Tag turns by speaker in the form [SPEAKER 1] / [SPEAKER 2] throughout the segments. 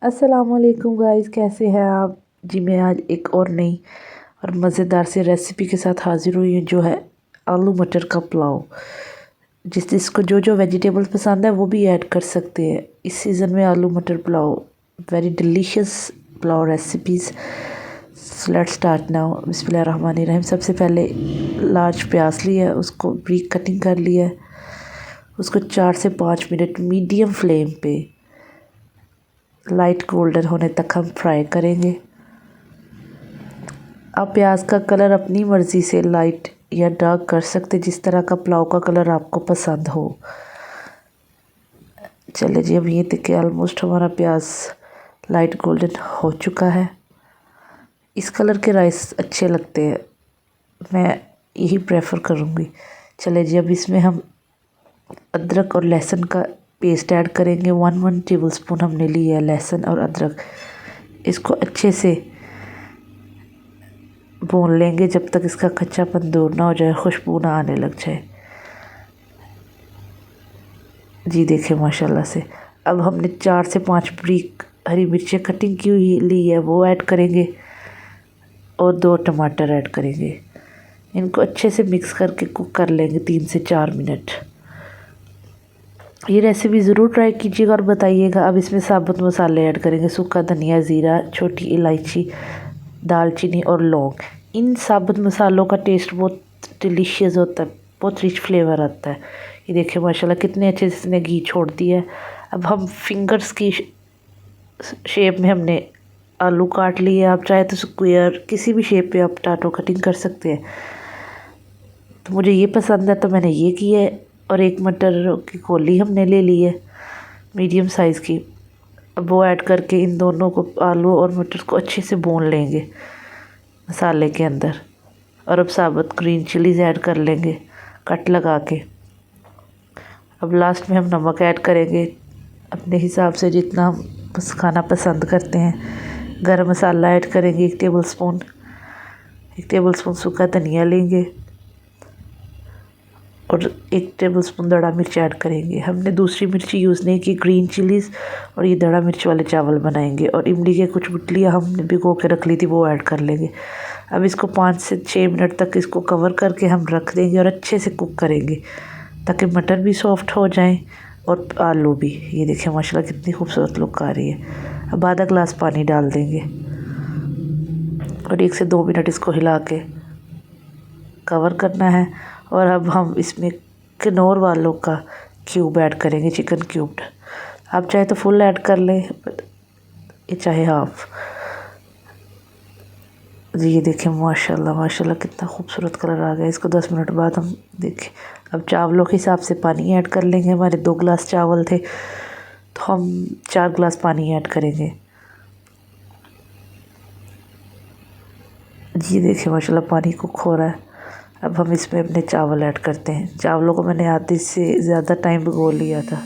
[SPEAKER 1] अस्सलामुअलैकुम गाइस, कैसे हैं आप जी। मैं आज एक और नई और मज़ेदार सी रेसिपी के साथ हाज़िर हुई हूँ, जो है आलू मटर का पुलाव। जिसको जो जो वेजिटेबल्स पसंद है वो भी ऐड कर सकते हैं। इस सीज़न में आलू मटर pulao very delicious pulao recipes. Let's start now. बिस्मिल्लाहिर्रहमानिर्रहीम। सबसे पहले लार्ज प्याज लिया, उसको ब्रीक कटिंग कर लिया। उसको 4 से 5 मिनट मीडियम फ्लेम पे लाइट गोल्डन होने तक हम फ्राई करेंगे। आप प्याज का कलर अपनी मर्ज़ी से लाइट या डार्क कर सकते, जिस तरह का पुलाव का कलर आपको पसंद हो। चले जी, अब ये देखिए ऑलमोस्ट हमारा प्याज लाइट गोल्डन हो चुका है। इस कलर के राइस अच्छे लगते हैं, मैं यही प्रेफर करूँगी। चले जी, अब इसमें हम अदरक और लहसुन का पेस्ट ऐड करेंगे। 1 टेबलस्पून हमने लिया है लहसुन और अदरक। इसको अच्छे से भून लेंगे जब तक इसका कच्चापन दूर ना हो जाए, खुशबू ना आने लग जाए। जी देखिए माशाल्लाह से। अब हमने 4 से 5 ब्रीक हरी मिर्चें कटिंग की हुई ली है, वो ऐड करेंगे और 2 टमाटर ऐड करेंगे। इनको अच्छे से मिक्स करके कुक कर लेंगे 3 से 4 मिनट। ये रेसिपी ज़रूर ट्राई कीजिएगा और बताइएगा। अब इसमें साबुत मसाले ऐड करेंगे। सूखा धनिया, ज़ीरा, छोटी इलायची, दालचीनी और लौंग। इन साबुत मसालों का टेस्ट बहुत डिलीशियस होता है, बहुत रिच फ्लेवर आता है। ये देखिए माशाल्लाह कितने अच्छे से इसने घी छोड़ दिया है। अब हम फिंगर्स की शेप में हमने आलू काट लिए। आप चाहे तो स्क्वायर किसी भी शेप पे आप टाटो कटिंग कर सकते हैं। तो मुझे ये पसंद है तो मैंने ये किया है। और एक मटर की कोली हमने ले ली है मीडियम साइज़ की। अब वो ऐड करके इन दोनों को, आलू और मटर को, अच्छे से भून लेंगे मसाले के अंदर। और अब साबुत ग्रीन चिलीज़ ऐड कर लेंगे कट लगा के। अब लास्ट में हम नमक ऐड करेंगे अपने हिसाब से, जितना हम खाना पसंद करते हैं। गरम मसाला ऐड करेंगे 1 टेबलस्पून। 1 टेबलस्पून सूखा धनिया लेंगे और 1 टेबलस्पून दड़ा मिर्च ऐड करेंगे। हमने दूसरी मिर्ची यूज़ नहीं की, ग्रीन चिलीज़ और ये दड़ा मिर्च वाले चावल बनाएंगे। और इमली के कुछ गुठलियाँ हमने भिगो के रख ली थी, वो ऐड कर लेंगे। अब इसको 5 से 6 मिनट तक इसको कवर करके हम रख देंगे और अच्छे से कुक करेंगे, ताकि मटर भी सॉफ्ट हो जाए और आलू भी। ये देखिए माशाल्लाह कितनी खूबसूरत लुक आ रही है। अब आधा ग्लास पानी डाल देंगे और 1 से 2 मिनट इसको हिला के कवर करना है। और अब हम इसमें किनोर वालों का क्यूब ऐड करेंगे, चिकन क्यूब। आप चाहे तो फुल ऐड कर लें, ये चाहे हाफ। जी ये देखिए माशाल्लाह माशाल्लाह कितना खूबसूरत कलर आ गया। इसको 10 मिनट बाद हम देखें। अब चावलों के हिसाब से पानी ऐड कर लेंगे। हमारे 2 गिलास चावल थे तो हम 4 गिलास पानी ऐड करेंगे। जी देखिए माशाल्लाह पानी कुक हो रहा है। अब हम इसमें अपने चावल ऐड करते हैं। चावलों को मैंने आधे से ज़्यादा टाइम भिगो लिया था।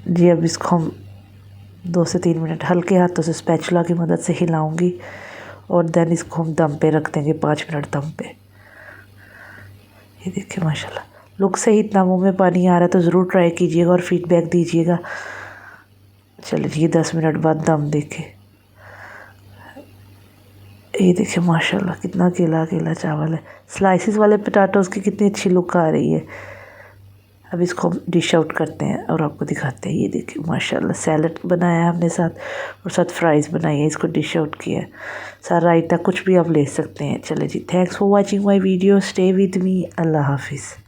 [SPEAKER 1] जी अब इसको हम 2 से 3 मिनट हल्के हाथों से स्पैचुला की मदद से हिलाऊंगी और देन इसको हम दम पे रख देंगे 5 मिनट दम पे। ये देखिए माशाल्लाह लुक से ही इतना मुंह में पानी आ रहा है, तो ज़रूर ट्राई कीजिएगा और फीडबैक दीजिएगा। चलिए 10 मिनट बाद दम देखे। ये देखिए माशाल्लाह कितना गीला गीला चावल है। स्लाइसिस वाले पोटैटोज़ की कितनी अच्छी लुक आ रही है। अब इसको हम डिश आउट करते हैं और आपको दिखाते हैं। ये देखिए माशाल्लाह सैलड बनाया है हमने साथ, और साथ फ्राइज़ बनाई है। इसको डिश आउट किया है। सारा रायता कुछ भी आप ले सकते हैं। चले जी, thanks for watching my video. Stay with me. अल्लाह हाफिज़।